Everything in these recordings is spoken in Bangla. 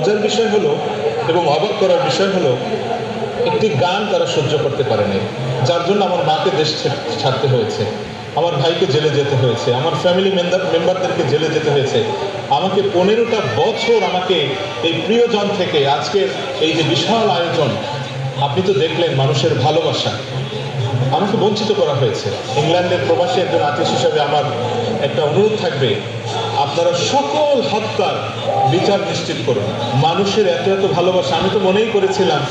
মজার বিষয় হলো এবং অবাক করার বিষয় হলো, একটি গান তারা সহ্য করতে পারেনি, যার জন্য আমার মাকে দেশ ছাড়তে হয়েছে, আমার ভাইকে জেলে যেতে হয়েছে, আমার ফ্যামিলি মেম্বারদেরকে জেলে যেতে হয়েছে। আমাকে 15টা বছর আমাকে এই প্রিয়জন থেকে আজকের এই যে বিশাল আয়োজন, আপনি তো দেখলেন মানুষের ভালোবাসা, আমাকে বঞ্চিত করা হয়েছে। ইংল্যান্ডের প্রবাসী একজন আত্মীয় হিসাবে আমার একটা অনুরোধ থাকবে, আপনারা সকল হত্যার বিচার নিশ্চিত করুন। মানুষের এত এত ভালোবাসা, আমি তো মনেই করেছিলাম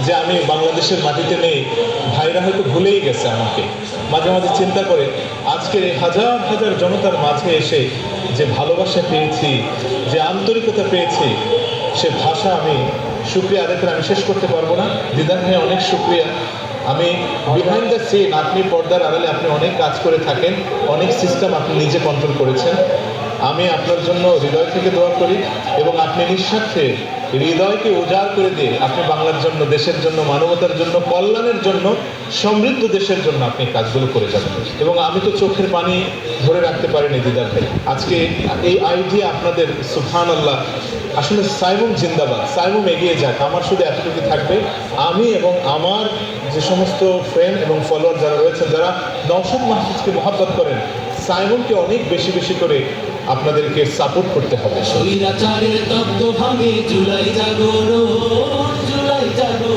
যে আমি বাংলাদেশের মাটিতে নেই, ভাইরা হয়তো ভুলেই গেছে আমাকে। মাঝে মাঝে চিন্তা করে আজকে হাজার হাজার জনতার মাঝে এসে যে ভালোবাসা পেয়েছি, যে আন্তরিকতা পেয়েছি, সে ভাষা আমি শুক্রিয়া আদায় করে আমি শেষ করতে পারবো না। দিদার ভাই অনেক শুক্রিয়া। আমি বিহাইন্ড দ্য সিন, আপনি পর্দার আড়ালে আপনি অনেক কাজ করে থাকেন, অনেক সিস্টেম আপনি নিজে কন্ট্রোল করেছেন। আমি আপনার জন্য হৃদয় থেকে দোয়া করি এবং আপনি নিঃস্বার্থে হৃদয়কে উজাড় করে দিয়ে আপনি বাংলার জন্য, দেশের জন্য, মানবতার জন্য, কল্যাণের জন্য, সমৃদ্ধ দেশের জন্য আপনি কাজগুলো করে যাবেন। এবং আমি তো চোখের পানি ধরে রাখতে পারিনি দিদার ভাই, আজকে এই আইডিয়া আপনাদের, সুবহানাল্লাহ। আসলে সাইমুম জিন্দাবাদ, সাইমুম এগিয়ে যাক। আমার শুধু এতটুকু থাকবে, আমি এবং আমার যে সমস্ত ফ্রেন্ড এবং ফলোয়ার যারা রয়েছেন, যারা নওশাদ মাহফুজকে মহব্বত করেন, সাইমুমকে অনেক বেশি বেশি করে আপনাদেরকে সাপোর্ট করতে হবে। স্বৈরাচারের তত্ত্ব ভাঙে জুলাই জাগরণ, জুলাই জাগরণ।